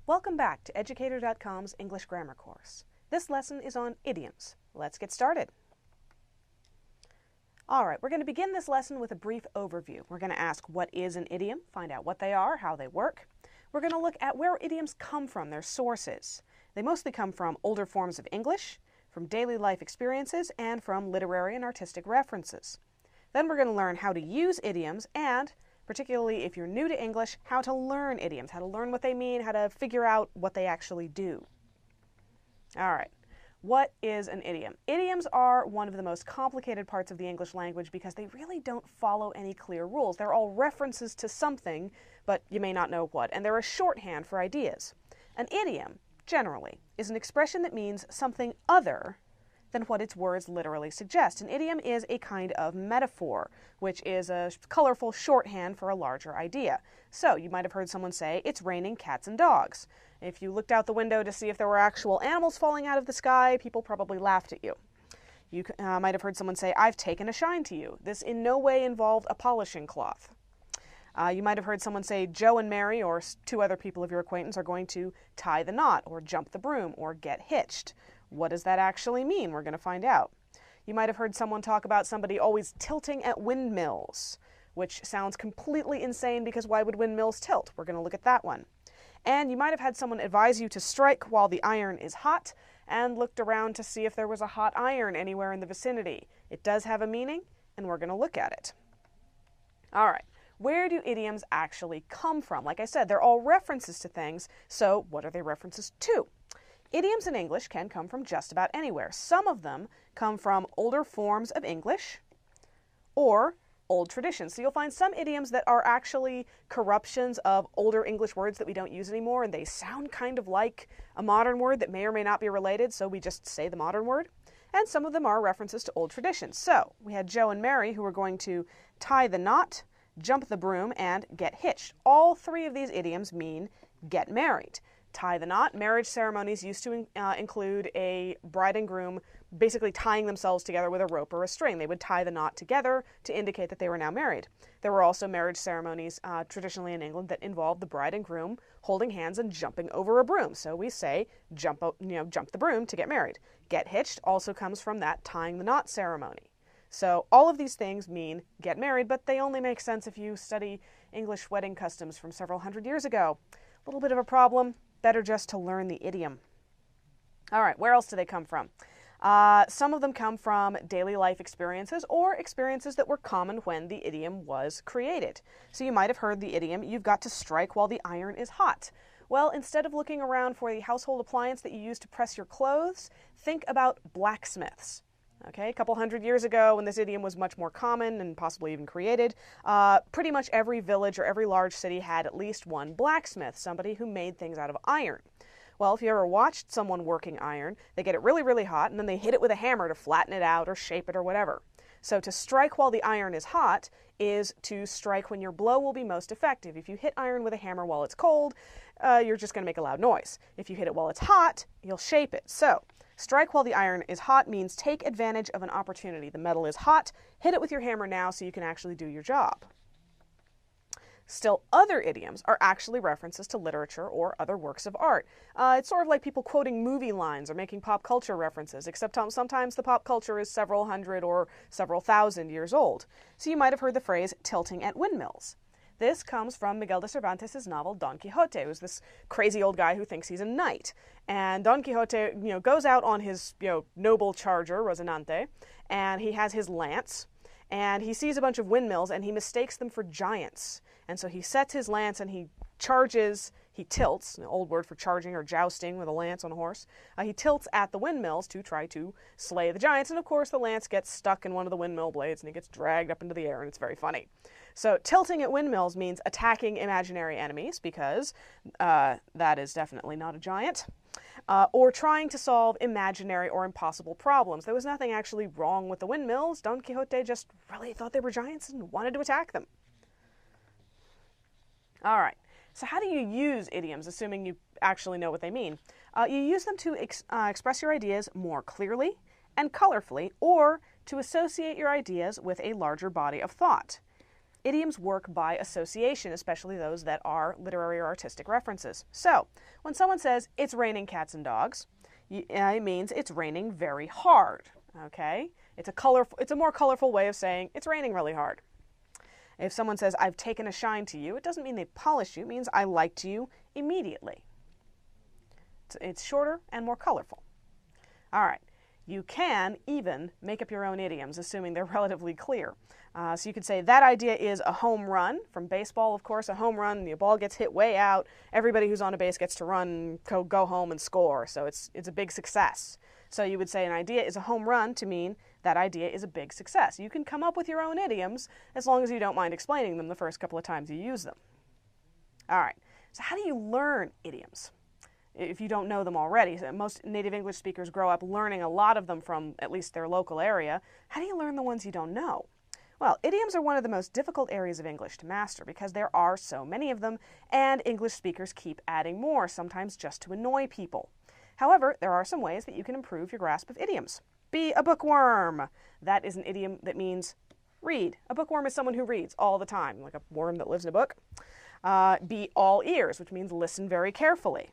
Welcome back to Educator.com's English Grammar course. This lesson is on idioms. Let's get started. Alright, we're going to begin this lesson with a brief overview. We're going to ask what is an idiom, find out what they are, how they work. We're going to look at where idioms come from, their sources. They mostly come from older forms of English, from daily life experiences, and from literary and artistic references. Then we're going to learn how to use idioms and, particularly if you're new to English, how to learn idioms, how to learn what they mean, how to figure out what they actually do. Alright, what is an idiom? Idioms are one of the most complicated parts of the English language because they really don't follow any clear rules. They're all references to something, but you may not know what, and they're a shorthand for ideas. An idiom, generally, is an expression that means something other than what its words literally suggest. An idiom is a kind of metaphor, which is a colorful shorthand for a larger idea. So, you might have heard someone say, it's raining cats and dogs. If you looked out the window to see if there were actual animals falling out of the sky, people probably laughed at you. You might have heard someone say, I've taken a shine to you. This in no way involved a polishing cloth. You might have heard someone say, Joe and Mary, or two other people of your acquaintance, are going to tie the knot, or jump the broom, or get hitched. What does that actually mean? We're going to find out. You might have heard someone talk about somebody always tilting at windmills, which sounds completely insane because why would windmills tilt? We're going to look at that one. And you might have had someone advise you to strike while the iron is hot and looked around to see if there was a hot iron anywhere in the vicinity. It does have a meaning, and we're going to look at it. All right. Where do idioms actually come from? Like I said, they're all references to things, so what are they references to? Idioms in English can come from just about anywhere. Some of them come from older forms of English or old traditions. So you'll find some idioms that are actually corruptions of older English words that we don't use anymore, and they sound kind of like a modern word that may or may not be related, so we just say the modern word. And some of them are references to old traditions. So we had Joe and Mary who were going to tie the knot, jump the broom, and get hitched. All three of these idioms mean get married. Tie the knot. Marriage ceremonies used to include a bride and groom basically tying themselves together with a rope or a string. They would tie the knot together to indicate that they were now married. There were also marriage ceremonies traditionally in England that involved the bride and groom holding hands and jumping over a broom. So we say jump the broom to get married. Get hitched also comes from that tying the knot ceremony. So all of these things mean get married, but they only make sense if you study English wedding customs from several hundred years ago. A little bit of a problem. Better just to learn the idiom. All right, where else do they come from? Some of them come from daily life experiences or experiences that were common when the idiom was created. So you might have heard the idiom, you've got to strike while the iron is hot. Well, instead of looking around for the household appliance that you use to press your clothes, think about blacksmiths. Okay, a couple hundred years ago when this idiom was much more common and possibly even created, pretty much every village or every large city had at least one blacksmith, somebody who made things out of iron. Well, if you ever watched someone working iron, they get it really, really hot and then they hit it with a hammer to flatten it out or shape it or whatever. So to strike while the iron is hot is to strike when your blow will be most effective. If you hit iron with a hammer while it's cold, you're just going to make a loud noise. If you hit it while it's hot, you'll shape it. So strike while the iron is hot means take advantage of an opportunity. The metal is hot, hit it with your hammer now so you can actually do your job. Still, other idioms are actually references to literature or other works of art. It's sort of like people quoting movie lines or making pop culture references, except sometimes the pop culture is several hundred or several thousand years old. So you might have heard the phrase tilting at windmills. This comes from Miguel de Cervantes' novel Don Quixote, who's this crazy old guy who thinks he's a knight. And Don Quixote, goes out on his, noble charger, Rocinante, and he has his lance, and he sees a bunch of windmills, and he mistakes them for giants. And so he sets his lance, and he tilts, an old word for charging or jousting with a lance on a horse. He tilts at the windmills to try to slay the giants, and of course the lance gets stuck in one of the windmill blades, and he gets dragged up into the air, and it's very funny. So tilting at windmills means attacking imaginary enemies, because that is definitely not a giant, or trying to solve imaginary or impossible problems. There was nothing actually wrong with the windmills. Don Quixote just really thought they were giants and wanted to attack them. All right, so how do you use idioms, assuming you actually know what they mean? You use them to express your ideas more clearly and colorfully, or to associate your ideas with a larger body of thought. Idioms work by association, especially those that are literary or artistic references. So, when someone says, it's raining cats and dogs, it means it's raining very hard, okay? It's a more colorful way of saying it's raining really hard. If someone says, I've taken a shine to you, it doesn't mean they polished you, it means I liked you immediately. It's shorter and more colorful. All right. You can even make up your own idioms, assuming they're relatively clear. So you could say that idea is a home run. From baseball, of course, a home run, the ball gets hit way out. Everybody who's on a base gets to run, go home and score. So it's a big success. So you would say an idea is a home run to mean that idea is a big success. You can come up with your own idioms as long as you don't mind explaining them the first couple of times you use them. All right. So how do you learn idioms? If you don't know them already, most native English speakers grow up learning a lot of them from at least their local area. How do you learn the ones you don't know? Well, idioms are one of the most difficult areas of English to master because there are so many of them, and English speakers keep adding more, sometimes just to annoy people. However, there are some ways that you can improve your grasp of idioms. Be a bookworm. That is an idiom that means read. A bookworm is someone who reads all the time, like a worm that lives in a book. Be all ears, which means listen very carefully.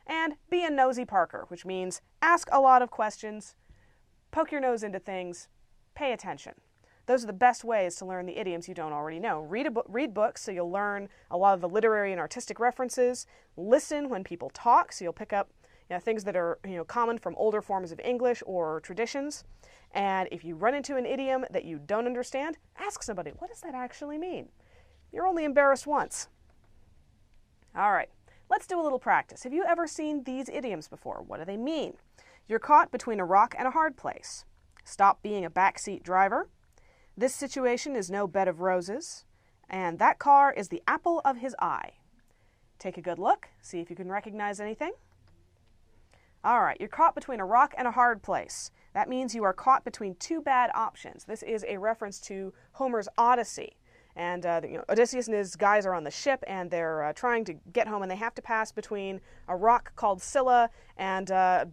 And be a nosy Parker, which means ask a lot of questions, poke your nose into things, pay attention. Those are the best ways to learn the idioms you don't already know. Read books so you'll learn a lot of the literary and artistic references. Listen when people talk so you'll pick up things that are common from older forms of English or traditions. And if you run into an idiom that you don't understand, ask somebody, what does that actually mean? You're only embarrassed once. All right. Let's do a little practice. Have you ever seen these idioms before? What do they mean? You're caught between a rock and a hard place. Stop being a backseat driver. This situation is no bed of roses. And that car is the apple of his eye. Take a good look. See if you can recognize anything. All right, you're caught between a rock and a hard place. That means you are caught between two bad options. This is a reference to Homer's Odyssey. And Odysseus and his guys are on the ship, and they're trying to get home, and they have to pass between a rock called Scylla and a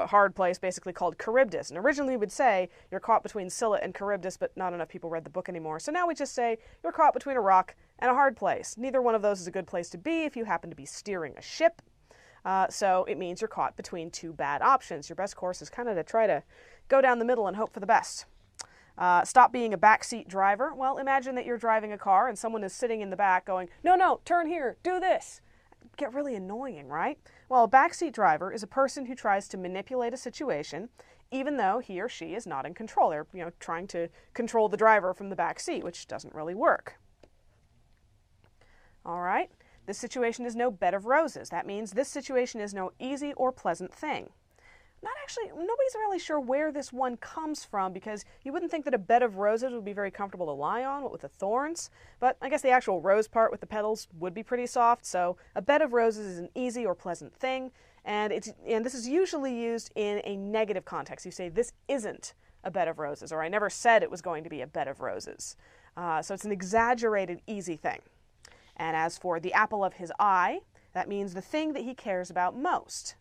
hard place basically called Charybdis. And originally we would say you're caught between Scylla and Charybdis, but not enough people read the book anymore. So now we just say you're caught between a rock and a hard place. Neither one of those is a good place to be if you happen to be steering a ship. So it means you're caught between two bad options. Your best course is kind of to try to go down the middle and hope for the best. Stop being a backseat driver. Well, imagine that you're driving a car and someone is sitting in the back going, no, turn here, do this. Get really annoying, right? Well, a backseat driver is a person who tries to manipulate a situation even though he or she is not in control. They're, trying to control the driver from the back seat, which doesn't really work. All right. This situation is no bed of roses. That means this situation is no easy or pleasant thing. Nobody's really sure where this one comes from because you wouldn't think that a bed of roses would be very comfortable to lie on, what with the thorns, but I guess the actual rose part with the petals would be pretty soft, so a bed of roses is an easy or pleasant thing, and this is usually used in a negative context. You say, this isn't a bed of roses, or I never said it was going to be a bed of roses. So it's an exaggerated, easy thing. And as for the apple of his eye, that means the thing that he cares about most.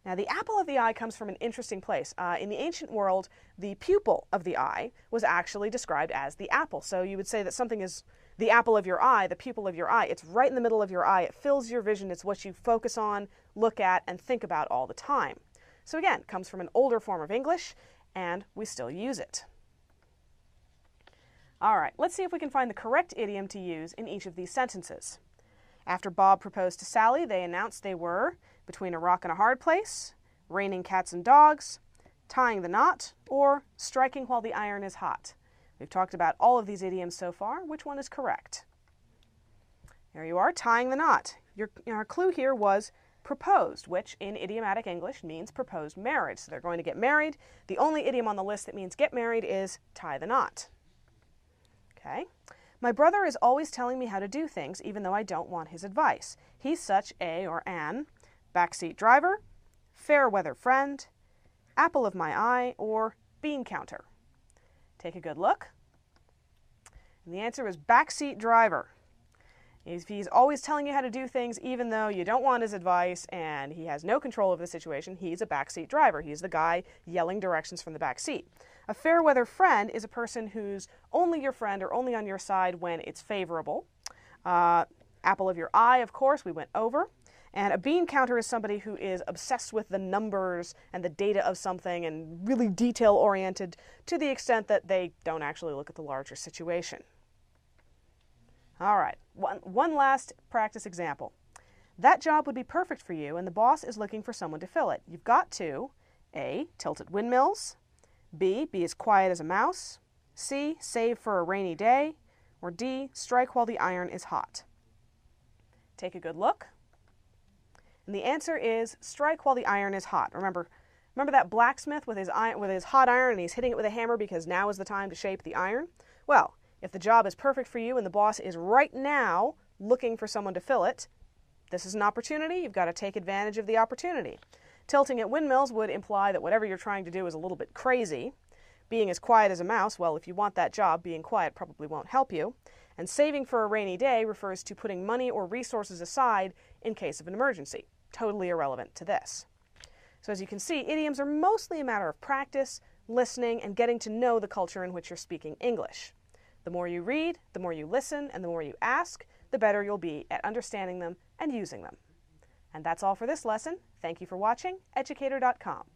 Now, the apple of the eye comes from an interesting place. In the ancient world, the pupil of the eye was actually described as the apple. So you would say that something is the apple of your eye, the pupil of your eye. It's right in the middle of your eye. It fills your vision. It's what you focus on, look at, and think about all the time. So again, it comes from an older form of English, and we still use it. All right, let's see if we can find the correct idiom to use in each of these sentences. After Bob proposed to Sally, they announced they were between a rock and a hard place, raining cats and dogs, tying the knot, or striking while the iron is hot. We've talked about all of these idioms so far. Which one is correct? There you are, tying the knot. Our clue here was proposed, which in idiomatic English means proposed marriage. So they're going to get married. The only idiom on the list that means get married is tie the knot. Okay. My brother is always telling me how to do things, even though I don't want his advice. He's such a, or an, backseat driver, fair weather friend, apple of my eye, or bean counter. Take a good look. And the answer is backseat driver. If he's always telling you how to do things, even though you don't want his advice and he has no control over the situation, he's a backseat driver. He's the guy yelling directions from the back seat. A fair weather friend is a person who's only your friend or only on your side when it's favorable. Apple of your eye, of course, we went over. And a bean counter is somebody who is obsessed with the numbers and the data of something and really detail-oriented to the extent that they don't actually look at the larger situation. All right, one last practice example. That job would be perfect for you, and the boss is looking for someone to fill it. You've got to A, tilt at windmills, B, be as quiet as a mouse, C, save for a rainy day, or D, strike while the iron is hot. Take a good look. And the answer is strike while the iron is hot. Remember that blacksmith with his hot iron and he's hitting it with a hammer because now is the time to shape the iron? Well, if the job is perfect for you and the boss is right now looking for someone to fill it, this is an opportunity. You've got to take advantage of the opportunity. Tilting at windmills would imply that whatever you're trying to do is a little bit crazy. Being as quiet as a mouse, well, if you want that job, being quiet probably won't help you. And saving for a rainy day refers to putting money or resources aside in case of an emergency. Totally irrelevant to this. So as you can see, idioms are mostly a matter of practice, listening, and getting to know the culture in which you're speaking English. The more you read, the more you listen, and the more you ask, the better you'll be at understanding them and using them. And that's all for this lesson. Thank you for watching. Educator.com.